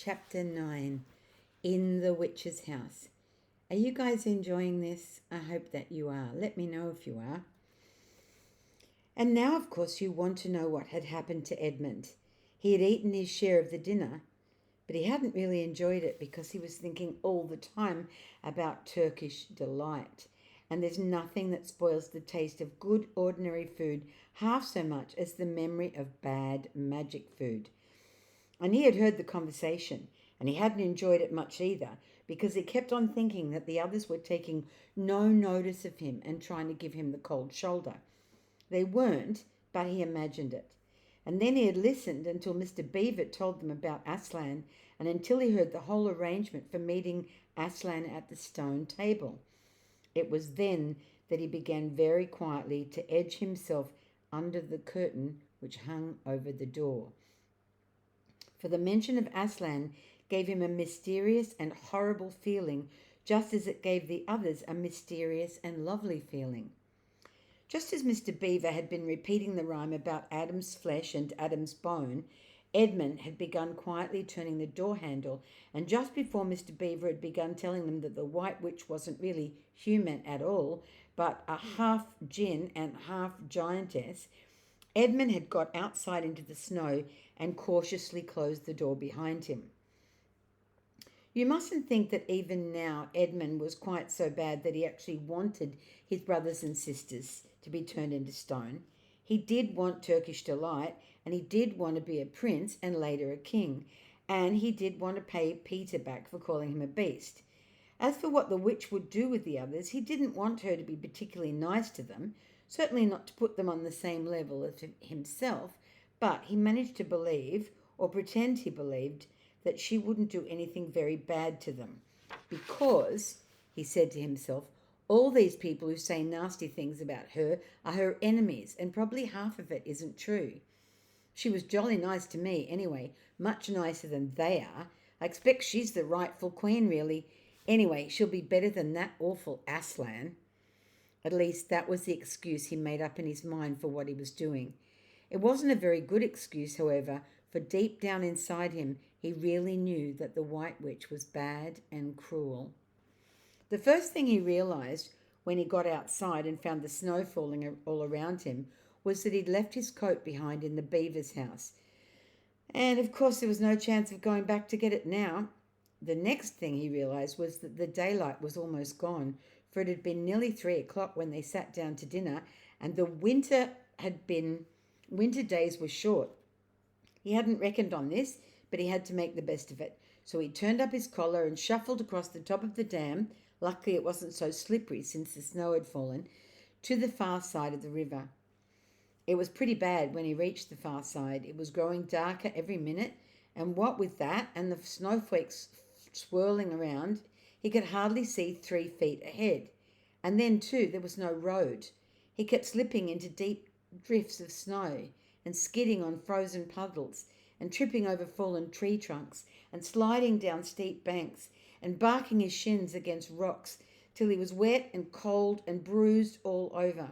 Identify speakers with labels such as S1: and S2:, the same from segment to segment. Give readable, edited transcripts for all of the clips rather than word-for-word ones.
S1: Chapter 9, In the Witch's House. Are you guys enjoying this? I hope that you are. Let me know if you are. And now, of course, you want to know what had happened to Edmund. He had eaten his share of the dinner, but he hadn't really enjoyed it because he was thinking all the time about Turkish delight. And there's nothing that spoils the taste of good ordinary food half so much as the memory of bad magic food. And he had heard the conversation, and he hadn't enjoyed it much either, because he kept on thinking that the others were taking no notice of him and trying to give him the cold shoulder. They weren't, but he imagined it. And then he had listened until Mr. Beaver told them about Aslan, and until he heard the whole arrangement for meeting Aslan at the stone table. It was then that he began very quietly to edge himself under the curtain which hung over the door. For the mention of Aslan gave him a mysterious and horrible feeling, just as it gave the others a mysterious and lovely feeling. Just as Mr. Beaver had been repeating the rhyme about Adam's flesh and Adam's bone, Edmund had begun quietly turning the door handle, and just before Mr. Beaver had begun telling them that the White Witch wasn't really human at all, but a half djinn and half giantess, Edmund had got outside into the snow and cautiously closed the door behind him. You mustn't think that even now Edmund was quite so bad that he actually wanted his brothers and sisters to be turned into stone. He did want Turkish delight, and he did want to be a prince and later a king, and he did want to pay Peter back for calling him a beast. As for what the witch would do with the others, he didn't want her to be particularly nice to them, certainly not to put them on the same level as himself, but he managed to believe, or pretend he believed, that she wouldn't do anything very bad to them. Because, he said to himself, all these people who say nasty things about her are her enemies, and probably half of it isn't true. She was jolly nice to me anyway, much nicer than they are. I expect she's the rightful queen, really. Anyway, she'll be better than that awful Aslan. At least that was the excuse he made up in his mind for what he was doing. It wasn't a very good excuse, however, for deep down inside him he really knew that the White Witch was bad and cruel. The first thing he realised when he got outside and found the snow falling all around him was that he'd left his coat behind in the beaver's house. And of course there was no chance of going back to get it now. The next thing he realised was that the daylight was almost gone, for it had been nearly 3 o'clock when they sat down to dinner, and the winter days were short. He hadn't reckoned on this, but he had to make the best of it. So he turned up his collar and shuffled across the top of the dam, luckily it wasn't so slippery since the snow had fallen, to the far side of the river. It was pretty bad when he reached the far side. It was growing darker every minute, and what with that and the snowflakes swirling around, he could hardly see 3 feet ahead. And then, too, there was no road. He kept slipping into deep drifts of snow and skidding on frozen puddles and tripping over fallen tree trunks and sliding down steep banks and barking his shins against rocks till he was wet and cold and bruised all over.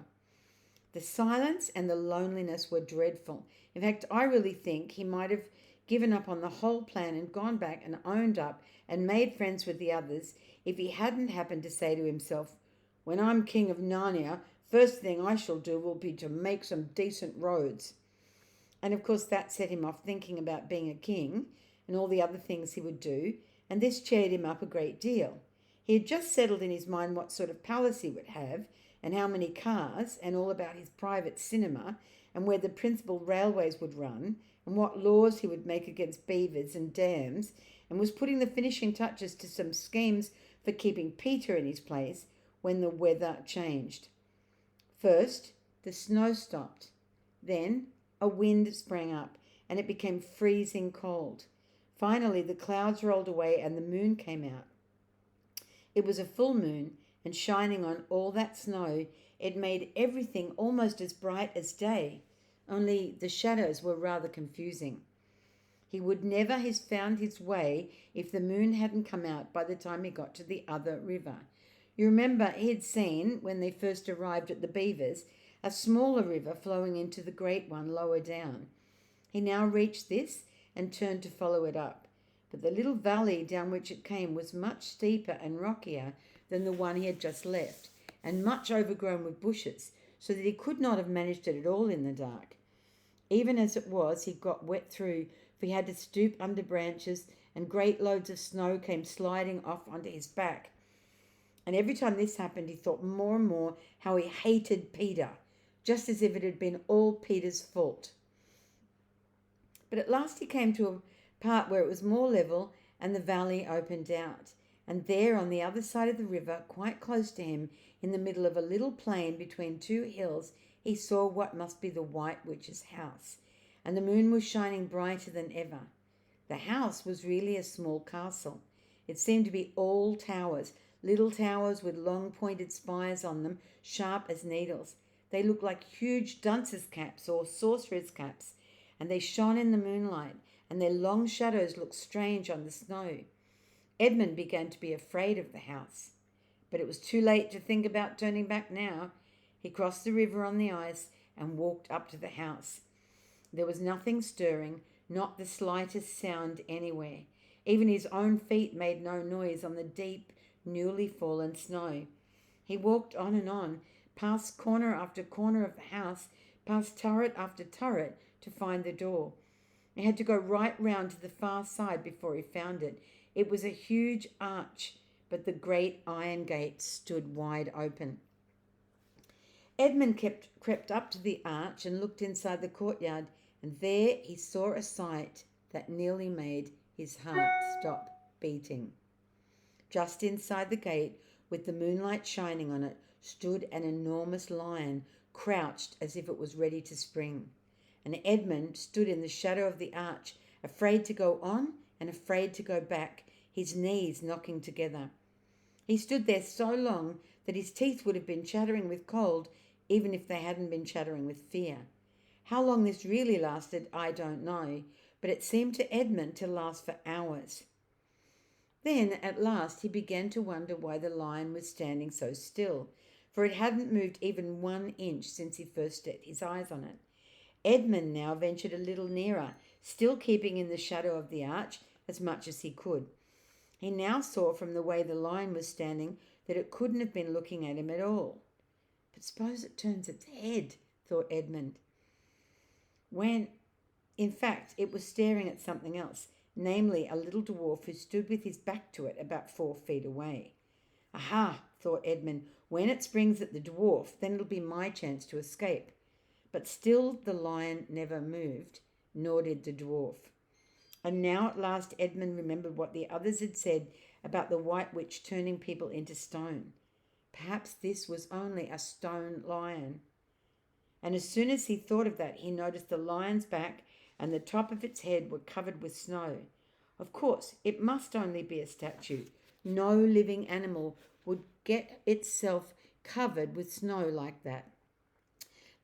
S1: The silence and the loneliness were dreadful. In fact, I really think he might have given up on the whole plan and gone back and owned up and made friends with the others if he hadn't happened to say to himself, "When I'm king of Narnia, first thing I shall do will be to make some decent roads." And of course that set him off thinking about being a king and all the other things he would do, and this cheered him up a great deal. He had just settled in his mind what sort of palace he would have, and how many cars, and all about his private cinema, and where the principal railways would run, and what laws he would make against beavers and dams, and was putting the finishing touches to some schemes for keeping Peter in his place when the weather changed. First, the snow stopped. Then a wind sprang up, and it became freezing cold. Finally, the clouds rolled away and the moon came out. It was a full moon, and shining on all that snow, it made everything almost as bright as day, only the shadows were rather confusing. He would never have found his way if the moon hadn't come out by the time he got to the other river. You remember he had seen, when they first arrived at the Beavers, a smaller river flowing into the great one lower down. He now reached this and turned to follow it up. but the little valley down which it came was much steeper and rockier than the one he had just left, and much overgrown with bushes, so that he could not have managed it at all in the dark. Even as it was, he got wet through, for he had to stoop under branches, and great loads of snow came sliding off onto his back. And every time this happened, he thought more and more how he hated Peter, just as if it had been all Peter's fault. But at last he came to a part where it was more level and the valley opened out. And there on the other side of the river, quite close to him, in the middle of a little plain between two hills, he saw what must be the White Witch's house, and the moon was shining brighter than ever. The house was really a small castle. It seemed to be all towers, little towers with long pointed spires on them, sharp as needles. They looked like huge dunce's caps or sorcerer's caps, and they shone in the moonlight, and their long shadows looked strange on the snow. Edmund began to be afraid of the house, but it was too late to think about turning back now. He crossed the river on the ice and walked up to the house. There was nothing stirring, not the slightest sound anywhere. Even his own feet made no noise on the deep, newly fallen snow. He walked on, past corner after corner of the house, past turret after turret to find the door. He had to go right round to the far side before he found it. It was a huge arch, but the great iron gate stood wide open. Edmund crept up to the arch and looked inside the courtyard, and there he saw a sight that nearly made his heart stop beating. Just inside the gate, with the moonlight shining on it, stood an enormous lion, crouched as if it was ready to spring. And Edmund stood in the shadow of the arch, afraid to go on and afraid to go back, his knees knocking together. He stood there so long that his teeth would have been chattering with cold, even if they hadn't been chattering with fear. How long this really lasted, I don't know, but it seemed to Edmund to last for hours. Then, at last, he began to wonder why the lion was standing so still, for it hadn't moved even 1 inch since he first set his eyes on it. Edmund now ventured a little nearer, still keeping in the shadow of the arch as much as he could. He now saw from the way the lion was standing that it couldn't have been looking at him at all. But suppose it turns its head, thought Edmund. In fact, it was staring at something else, namely a little dwarf who stood with his back to it about 4 feet away. Aha, thought Edmund, when it springs at the dwarf, then it'll be my chance to escape. But still the lion never moved, nor did the dwarf. And now at last Edmund remembered what the others had said about the White Witch turning people into stone. Perhaps this was only a stone lion. And as soon as he thought of that, he noticed the lion's back and the top of its head were covered with snow. Of course, it must only be a statue. No living animal would get itself covered with snow like that.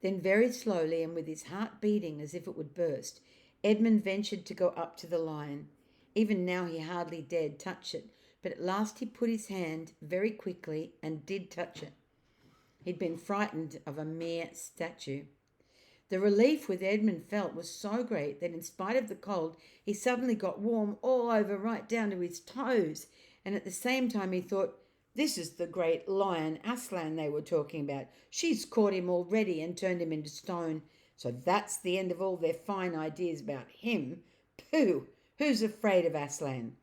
S1: Then very slowly, and with his heart beating as if it would burst, Edmund ventured to go up to the lion. Even now he hardly dared touch it, but at last he put his hand very quickly and did touch it. He'd been frightened of a mere statue. The relief which Edmund felt was so great that in spite of the cold, he suddenly got warm all over right down to his toes, and at the same time he thought, this is the great lion Aslan they were talking about. She's caught him already and turned him into stone. So that's the end of all their fine ideas about him. Pooh! Who's afraid of Aslan?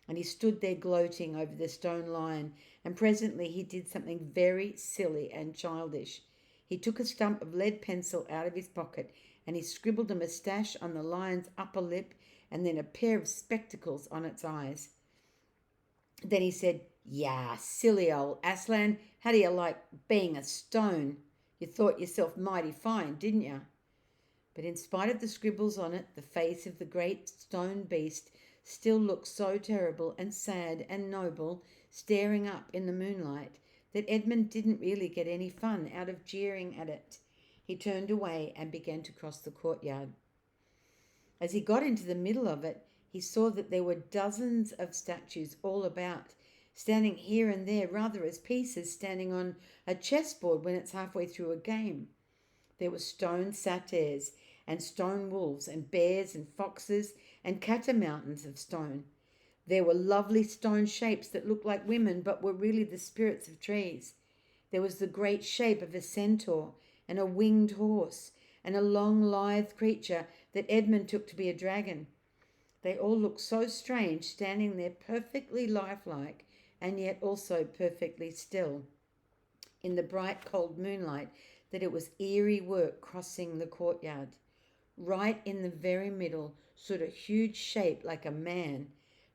S1: And he stood there gloating over the stone lion, and presently he did something very silly and childish. He took a stump of lead pencil out of his pocket and he scribbled a moustache on the lion's upper lip and then a pair of spectacles on its eyes. Then he said, "Yah, silly old Aslan, how do you like being a stone? You thought yourself mighty fine, didn't you?" But in spite of the scribbles on it, the face of the great stone beast still looked so terrible and sad and noble, staring up in the moonlight, that Edmund didn't really get any fun out of jeering at it. He turned away and began to cross the courtyard. As he got into the middle of it, he saw that there were dozens of statues all about, standing here and there rather as pieces standing on a chessboard when it's halfway through a game. There were stone satyrs and stone wolves and bears and foxes and catamountains of stone. There were lovely stone shapes that looked like women but were really the spirits of trees. There was the great shape of a centaur and a winged horse and a long lithe creature that Edmund took to be a dragon. They all looked so strange, standing there perfectly lifelike and yet also perfectly still in the bright cold moonlight, that it was eerie work crossing the courtyard. Right in the very middle stood a huge shape like a man,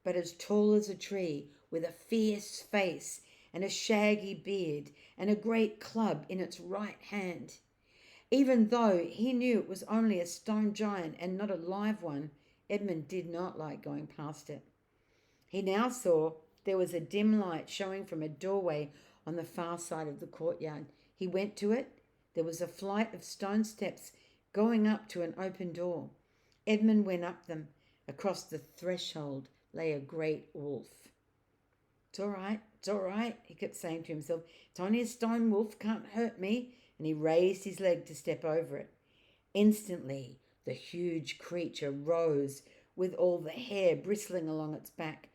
S1: but as tall as a tree, with a fierce face and a shaggy beard and a great club in its right hand. Even though he knew it was only a stone giant and not a live one, Edmund did not like going past it. He now saw there was a dim light showing from a doorway on the far side of the courtyard. He went to it. There was a flight of stone steps going up to an open door. Edmund went up them. Across the threshold lay a great wolf. It's all right, he kept saying to himself. It's only a stone wolf, can't hurt me. And he raised his leg to step over it. Instantly, the huge creature rose with all the hair bristling along its back,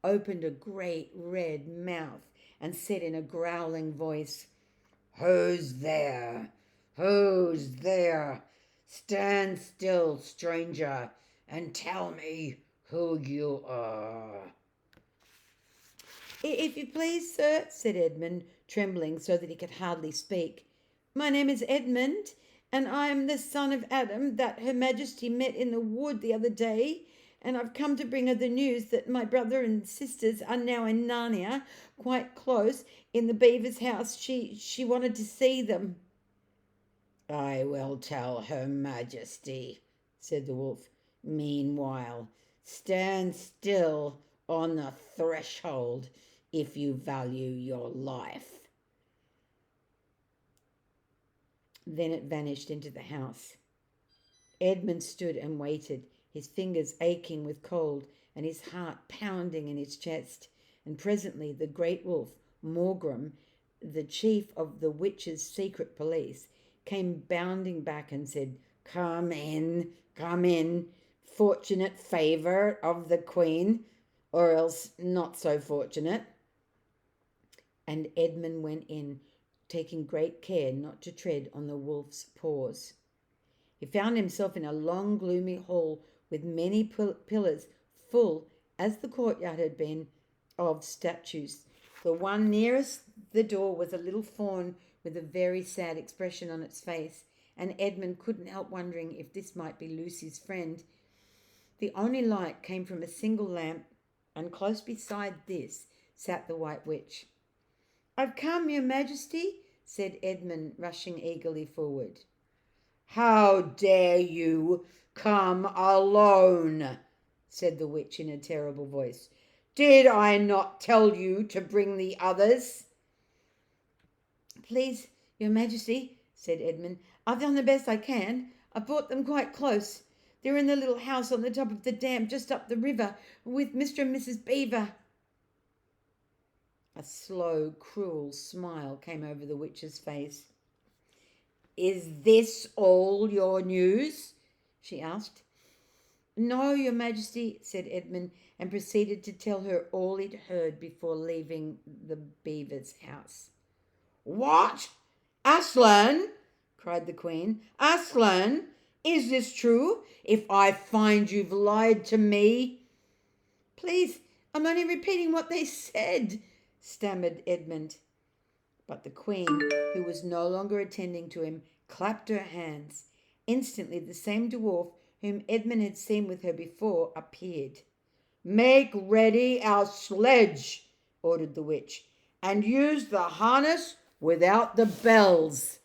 S1: opened a great red mouth, and said in a growling voice, "Who's there? Who's there? Stand still, stranger, and tell me who you are." "If you please, sir," said Edmund, trembling so that he could hardly speak. "My name is Edmund, and I am the son of Adam that Her Majesty met in the wood the other day, and I've come to bring her the news that my brother and sisters are now in Narnia, quite close, in the beaver's house. She wanted to see them." "I will tell Her Majesty," said the wolf. "Meanwhile, stand still on the threshold if you value your life." Then it vanished into the house. Edmund stood and waited, his fingers aching with cold and his heart pounding in his chest. And presently the great wolf, Morgrim, the chief of the witches' secret police, came bounding back and said, come in, fortunate favour of the Queen, or else not so fortunate." And Edmund went in, taking great care not to tread on the wolf's paws. He found himself in a long gloomy hall with many pillars, full, as the courtyard had been, of statues. The one nearest the door was a little fawn with a very sad expression on its face, and Edmund couldn't help wondering if this might be Lucy's friend. The only light came from a single lamp, and close beside this sat the White Witch. "I've come, Your Majesty," said Edmund, rushing eagerly forward. "How dare you come alone?" said the witch in a terrible voice. "Did I not tell you to bring the others?" "Please, Your Majesty," said Edmund, "I've done the best I can. I've brought them quite close. They're in the little house on the top of the dam just up the river with Mr. and Mrs. Beaver." A slow, cruel smile came over the witch's face. "Is this all your news?" she asked. "No, Your Majesty," said Edmund, and proceeded to tell her all he'd heard before leaving the beaver's house. "What? Aslan?" cried the Queen. "Aslan? Is this true? If I find you've lied to me—" "Please, I'm only repeating what they said," stammered Edmund. But the Queen, who was no longer attending to him, clapped her hands. Instantly the same dwarf whom Edmund had seen with her before appeared. "Make ready our sledge," ordered the witch, "and use the harness without the bells."